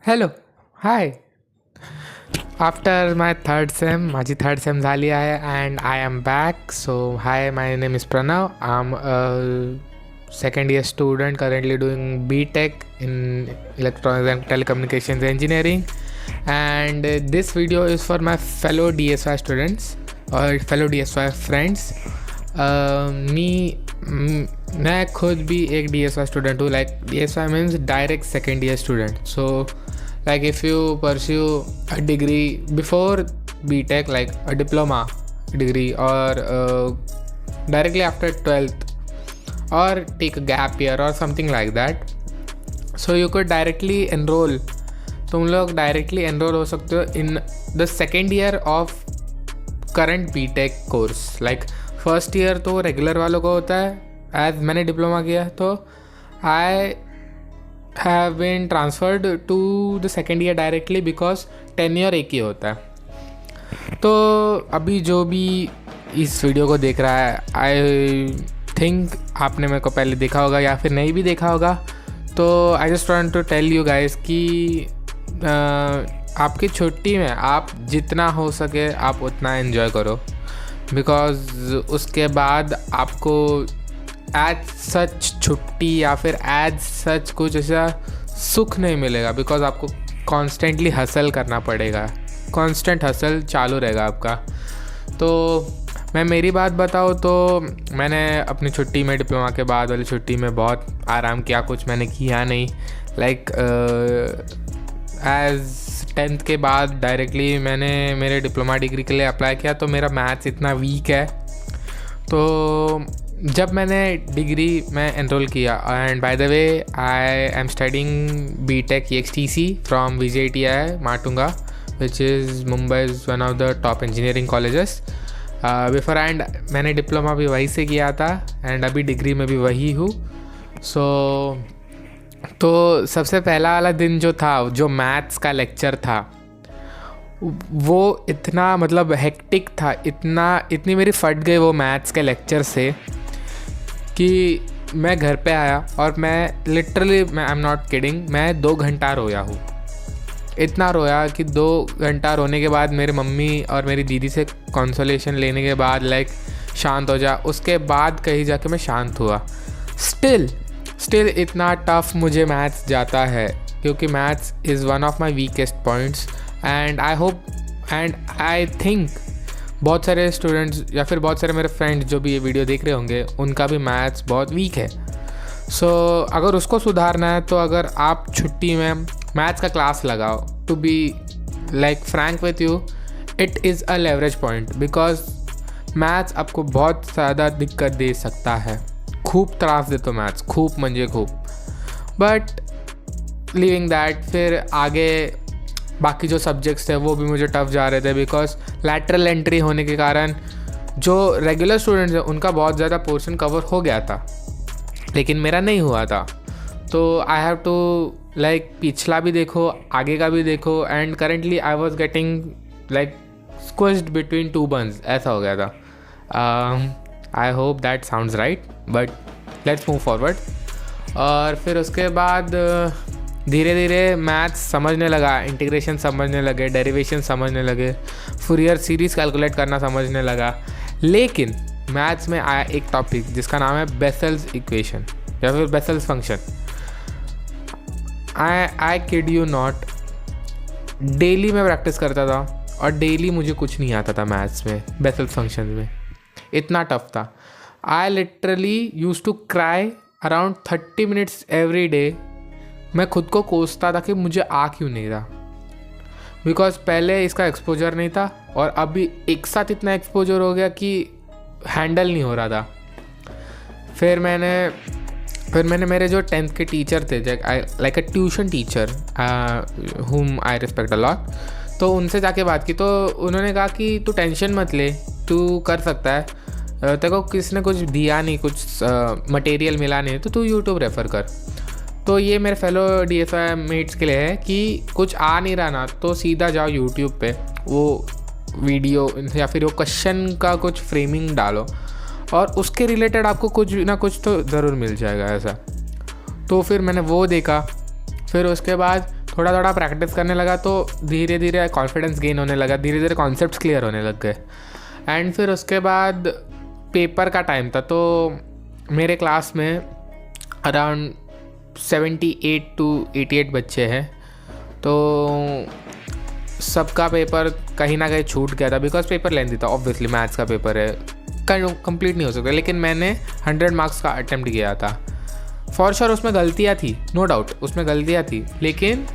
Hello hi. After my third sem माझी third sem झाली आहे and I am back. So hi, my name is Pranav. I am second year student currently doing BTech in electronics and telecommunications engineering, and this video is for my fellow DSY students or fellow DSY friends. मैं खुद भी एक DSY student हूँ. Like DSY means direct second year student. So like if you pursue a degree before BTech, like a diploma degree, or directly after 12th, or take a gap year or something like that, so you could directly enroll. तुम लोग directly enroll हो सकते हो in the second year of current BTech course. like first year तो regular वालों को होता है. as मैंने डिप्लोमा किया तो I have been transferred to the second year directly because tenure एक ही होता है. तो अभी जो भी इस वीडियो को देख रहा है, आई थिंक आपने मेरे को पहले देखा होगा या फिर नहीं भी देखा होगा. तो I just want to tell you guys कि आपकी छुट्टी में आप जितना हो सके आप उतना एंजॉय करो, बिकॉज उसके बाद आपको एज सच छुट्टी या फिर एज सच कुछ ऐसा सुख नहीं मिलेगा, बिकॉज आपको कॉन्स्टेंटली हसल करना पड़ेगा. कॉन्स्टेंट हसल चालू रहेगा आपका. तो मैं मेरी बात बताऊँ तो मैंने अपनी छुट्टी में, डिप्लोमा के बाद वाली छुट्टी में बहुत आराम किया. कुछ मैंने किया नहीं. लाइक एज 10th के बाद डायरेक्टली मैंने मेरे डिप्लोमा डिग्री के लिए अप्लाई किया. तो मेरा मैथ्स इतना वीक है. तो जब मैंने डिग्री में एनरोल किया, and by the way I am studying BTech EXTC from VJTI Matunga, which is Mumbai's one of the top engineering colleges. Before and मैंने डिप्लोमा भी वहीं से किया था, एंड अभी डिग्री में भी वही हूँ. तो सबसे पहला वाला दिन जो था, जो मैथ्स का लेक्चर था, वो इतना मतलब हेक्टिक था. इतनी मेरी फट गई वो मैथ्स के लेक्चर से कि मैं घर पे आया और मैं literally, I am not kidding, मैं 2 घंटा रोया हूँ. इतना रोया कि 2 घंटा रोने के बाद मेरे मम्मी और मेरी दीदी से कंसोलेशन लेने के बाद लाइक शांत हो जा. उसके बाद कहीं जाके मैं शांत हुआ. स्टिल इतना टफ मुझे मैथ्स जाता है, क्योंकि maths is one of my weakest points. And I hope and I think बहुत सारे स्टूडेंट्स या फिर बहुत सारे मेरे फ्रेंड्स जो भी ये वीडियो देख रहे होंगे, उनका भी मैथ्स बहुत वीक है. सो अगर उसको सुधारना है तो अगर आप छुट्टी में मैथ्स का क्लास लगाओ, to be like frank with you, it is a leverage point, because maths आपको बहुत ज़्यादा दिक्कत दे सकता है. खूब त्रास देतो मैथ्स, खूब म्हणजे खूब. बट लिविंग दैट, फिर आगे बाकी जो सब्जेक्ट्स थे वो भी मुझे टफ जा रहे थे, बिकॉज लैटरल एंट्री होने के कारण जो रेगुलर स्टूडेंट्स हैं उनका बहुत ज़्यादा पोर्शन कवर हो गया था, लेकिन मेरा नहीं हुआ था. तो आई हैव टू लाइक पिछला भी देखो, आगे का भी देखो, and currently I was getting like squeezed between 2 buns, ऐसा हो गया था. I hope that sounds right, but let's move forward. और फिर उसके बाद धीरे धीरे मैथ्स समझने लगा, इंटीग्रेशन समझने लगे, डेरिवेशन समझने लगे, फूरियर सीरीज़ कैलकुलेट करना समझने लगा. लेकिन मैथ्स में आया एक टॉपिक जिसका नाम है बेसल्स इक्वेशन या फिर vessels function. I kid you not, daily मैं प्रैक्टिस करता था और डेली मुझे कुछ नहीं आता था मैथ्स में. बेसल्स फंक्शन में इतना टफ था. I literally use to cry around 30 minutes every day. मैं खुद को कोसता था कि मुझे आ क्यों नहीं रहा, बिकॉज पहले इसका एक्सपोजर नहीं था और अभी एक साथ इतना एक्सपोजर हो गया कि हैंडल नहीं हो रहा था. फिर मैंने मेरे जो 10th के टीचर थे, लाइक अ ट्यूशन टीचर हुम आई रिस्पेक्ट अ लॉट, तो उनसे जाके बात की. तो उन्होंने कहा कि तू टेंशन मत ले, तू कर सकता है, तेरे को किसने कुछ दिया नहीं, कुछ मटेरियल मिला नहीं, तो तू यूट्यूब रेफ़र कर. तो ये मेरे फेलो DSY मेट्स के लिए है कि कुछ आ नहीं रहा ना, तो सीधा जाओ यूट्यूब पे, वो वीडियो या फिर वो क्वेश्चन का कुछ फ्रेमिंग डालो और उसके रिलेटेड आपको कुछ ना कुछ तो ज़रूर मिल जाएगा ऐसा. तो फिर मैंने वो देखा. फिर उसके बाद थोड़ा थोड़ा प्रैक्टिस करने लगा तो धीरे धीरे कॉन्फिडेंस गेन होने लगा, धीरे धीरे कॉन्सेप्ट्स क्लियर होने लग गए। एंड फिर उसके बाद पेपर का टाइम था, तो मेरे क्लास में अराउंड 78 to 88 बच्चे हैं, तो सबका पेपर कहीं ना कहीं छूट गया था बिकॉज पेपर लेंथी था। ऑब्वियसली मैथ्स का पेपर है, कंप्लीट नहीं हो सकता, लेकिन मैंने 100 मार्क्स का अटेम्प्ट किया था। फॉर श्योर उसमें गलतियाँ थी, नो डाउट उसमें गलतियाँ थी, लेकिन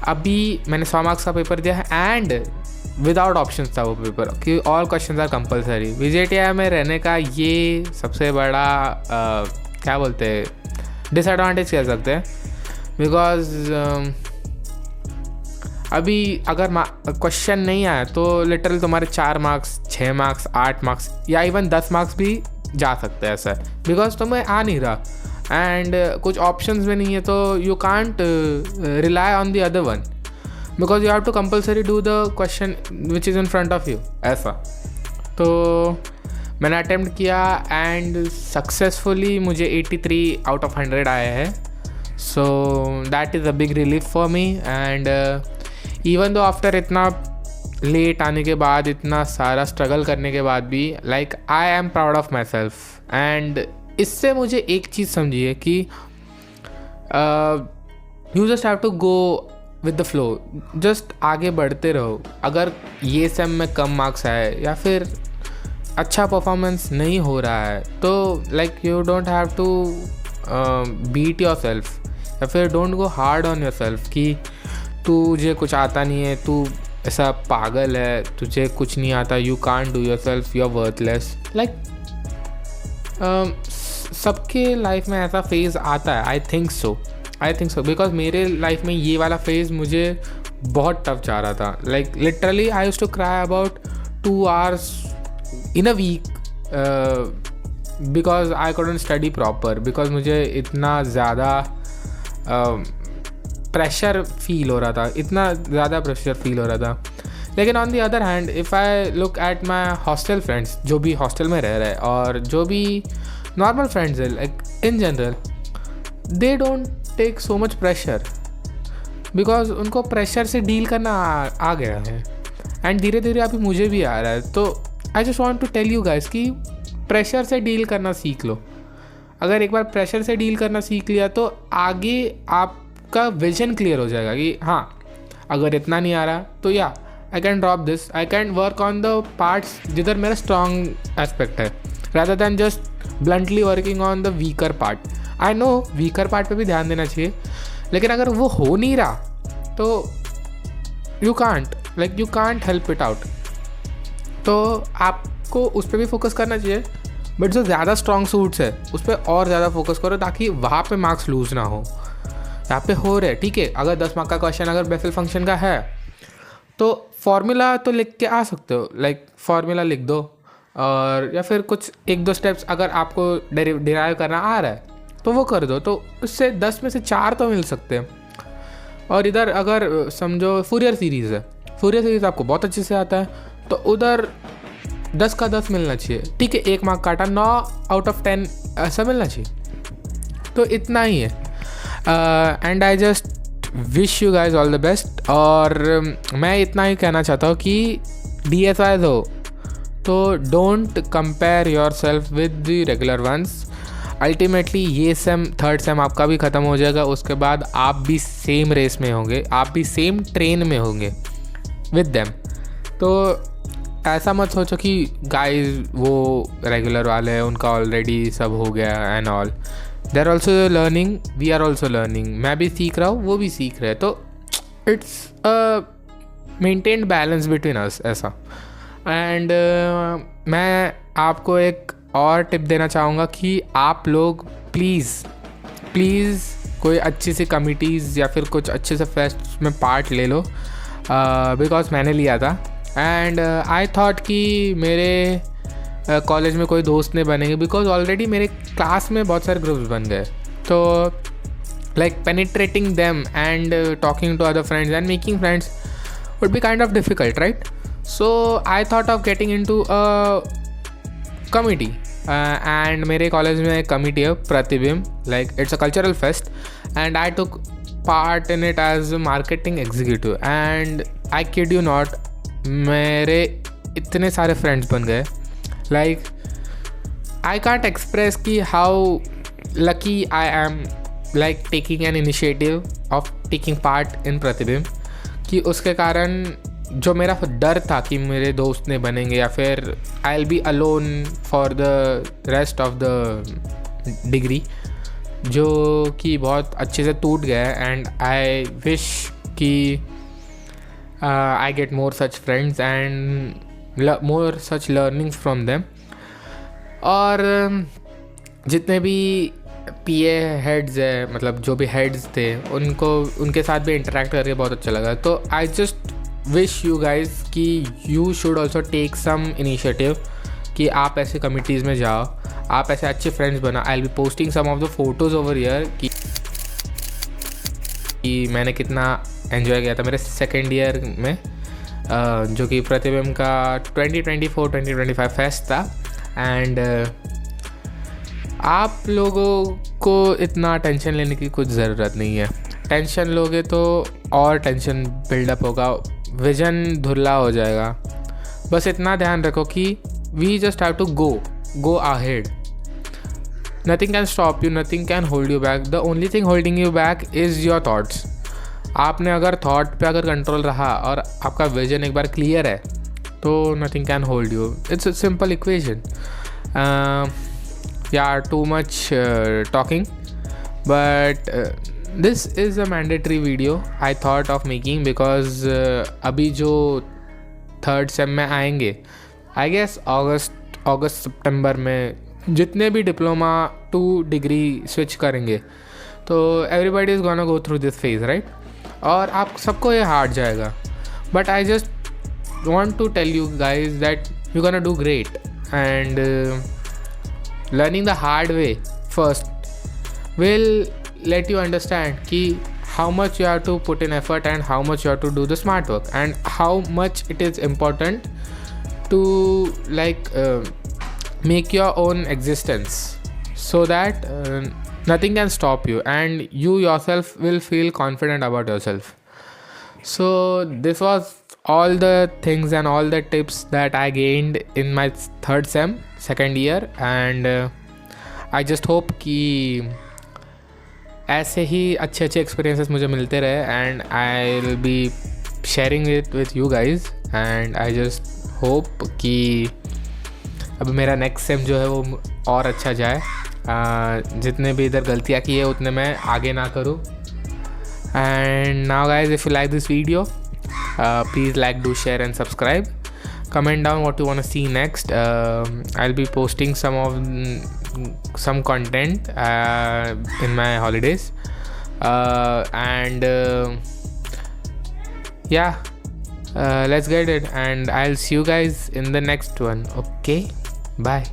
अभी मैंने 100 मार्क्स का पेपर दिया है एंड विदाउट ऑप्शन था वो पेपर कि ऑल क्वेश्चंस आर कंपलसरी। विजेटिया में रहने का ये सबसे बड़ा क्या बोलते हैं डिसएडवांटेज कह सकते हैं, बिकॉज अभी अगर क्वेश्चन नहीं आया तो लिटरल तुम्हारे 4 मार्क्स, 6 मार्क्स, 8 मार्क्स या इवन 10 मार्क्स भी जा सकते हैं सर, बिकॉज तुम्हें आ नहीं रहा एंड कुछ ऑप्शंस में नहीं है, तो you can't rely on the other one because you have to compulsory do the question which is in front of you ऐसा। तो मैंने अटेम्प्ट किया एंड सक्सेसफुली मुझे 83 आउट ऑफ 100 आए हैं, so that is a big relief for me. And even though after इतना late आने के बाद, इतना सारा स्ट्रगल करने के बाद भी, like I am proud of myself. And इससे मुझे एक चीज़ समझी है कि you just have to go with the flow, just आगे बढ़ते रहो। अगर ये सेम में कम मार्क्स आए या फिर अच्छा परफॉर्मेंस नहीं हो रहा है तो like you don't have to beat yourself या फिर don't go hard on yourself कि तुझे कुछ आता नहीं है, तू ऐसा पागल है, तुझे कुछ नहीं आता, you can't do yourself, you are worthless. Like सबके लाइफ में ऐसा फेज़ आता है, आई थिंक सो बिकॉज मेरे लाइफ में ये वाला फेज़ मुझे बहुत टफ जा रहा था। Like literally I used to cry about 2 hours in a week because I couldn't study proper, because मुझे इतना ज़्यादा प्रेशर फील हो रहा था, इतना ज़्यादा प्रेशर फील हो रहा था। लेकिन on the other hand if I look at my hostel friends, जो भी हॉस्टल में रह रहे हैं और जो भी नॉर्मल फ्रेंड्स है, like in general they don't take so much pressure because उनको प्रेशर से डील करना आ गया है एंड धीरे धीरे अभी मुझे भी आ रहा है। तो I just want to tell you guys कि प्रेशर से डील करना सीख लो। अगर एक बार प्रेशर से डील करना सीख लिया तो आगे आपका विजन क्लियर हो जाएगा कि हाँ अगर इतना नहीं आ रहा तो या I can drop this, I can work on the parts जिधर मेरा स्ट्रॉन्ग एस्पेक्ट है rather than just bluntly working on the weaker part. I know weaker part पे भी ध्यान देना चाहिए, लेकिन अगर वो हो नहीं रहा तो you can't help it out. तो आपको उस पर भी फोकस करना चाहिए, बट जो ज़्यादा स्ट्रॉन्ग सूट्स है उस पर और ज़्यादा फोकस करो ताकि वहाँ पे मार्क्स लूज़ ना हो। यहाँ पे हो रहे ठीक है, अगर 10 मार्क का क्वेश्चन अगर बेसल फंक्शन का है तो फॉर्मूला तो लिख के आ सकते हो, लाइक फॉर्मूला लिख दो, और या फिर कुछ 1-2 स्टेप्स अगर आपको डिराइव करना आ रहा है तो वो कर दो, तो उससे 10 में से 4 तो मिल सकते हैं। और इधर अगर समझो फूरियर सीरीज़ है, फूरियर सीरीज़ आपको बहुत अच्छे से आता है तो उधर 10 का 10 मिलना चाहिए, ठीक है 1 मार्क काटा, 9 आउट ऑफ 10 ऐसा मिलना चाहिए। तो इतना ही है and I just wish you guys all the best. और मैं इतना ही कहना चाहता हूँ कि DSI हो तो don't compare yourself with the regular ones. Ultimately ये सेम 3rd सेम आपका भी ख़त्म हो जाएगा, उसके बाद आप भी सेम रेस में होंगे, आप भी सेम ट्रेन में होंगे विद देम। तो ऐसा मत सोचो कि गाइस वो रेगुलर वाले हैं उनका ऑलरेडी सब हो गया and all, they are also learning, we are also learning. मैं भी सीख रहा हूँ, वो भी सीख रहे हैं, तो it's a maintained balance between us ऐसा। एंड मैं आपको एक और टिप देना चाहूँगा कि आप लोग प्लीज़ कोई अच्छी सी कमिटीज़ या फिर कुछ अच्छे से फेस्ट में पार्ट ले लो, बिकॉज मैंने लिया था एंड आई थॉट कि मेरे कॉलेज में कोई दोस्त नहीं बनेंगे, बिकॉज ऑलरेडी मेरे क्लास में बहुत सारे ग्रुप्स बन गए। तो like penetrating them and talking to other friends and making friends would be kind of difficult, right? So I thought of getting into a committee and मेरे कॉलेज में एक कमिटी है Pratibimb, like it's a cultural fest and I took part in it as a marketing executive, and I kid you not, मेरे इतने सारे friends बन गए. Like I can't express कि how lucky I am like taking an initiative of taking part in प्रतिबिंब, कि उसके कारण जो मेरा डर था कि मेरे दोस्त नहीं बनेंगे या फिर आई will be alone for the rest of the degree, जो कि बहुत अच्छे से टूट गया है. एंड आई विश कि I get more such friends and more such learnings from them. और जितने भी पीए हेड्स है, मतलब जो भी हेड्स थे, उनके साथ भी इंटरेक्ट करके बहुत अच्छा लगा. तो I just wish you guys कि you should also take some initiative, कि आप ऐसे कमिटीज़ में जाओ, आप ऐसे अच्छे फ्रेंड्स बना. I will be posting some of the photos over here कि मैंने कितना एंजॉय किया था मेरे सेकेंड ईयर में, जो कि प्रतिबिंब का 2024-2025 फेस्ट था. एंड आप लोगों को इतना टेंशन लेने की कुछ ज़रूरत नहीं है. टेंशन लोगे तो और टेंशन बिल्डअप होगा, विजन धुंधला हो जाएगा. बस इतना ध्यान रखो कि we just have to go ahead. Nothing can stop you, nothing can hold you back. The only thing holding you back is your thoughts. आपने अगर थॉट पे अगर कंट्रोल रहा और आपका विजन एक बार क्लियर है तो nothing can hold you. It's a simple equation. Yeah, too much talking, but this is a mandatory video I thought of making because अभी जो थर्ड सेम में आएंगे, आई गेस अगस्त सितंबर में जितने भी डिप्लोमा टू डिग्री स्विच करेंगे, तो everybody is gonna go through this phase, right? और आप सबको ये हार्ड जाएगा, but I just want to tell you guys that you're gonna do great. And learning the hard way first will let you understand ki how much you have to put in effort and how much you have to do the smart work, and how much it is important to like make your own existence, so that nothing can stop you and you yourself will feel confident about yourself. So this was all the things and all the tips that I gained in my third sem, second year, and I just hope कि ऐसे ही अच्छे experiences मुझे मिलते रहे, and I will be sharing it with you guys. And I just hope कि अब मेरा next same जो है वो और अच्छा जाए. जितने भी इधर गलतियाँ की है उतने मैं आगे ना करूँ. And now guys, if you like this video, please like, do, share and subscribe. Comment down what you want to see next. I'll be posting some content in my holidays, and yeah, let's get it, and I'll see you guys in the next one. Okay, bye.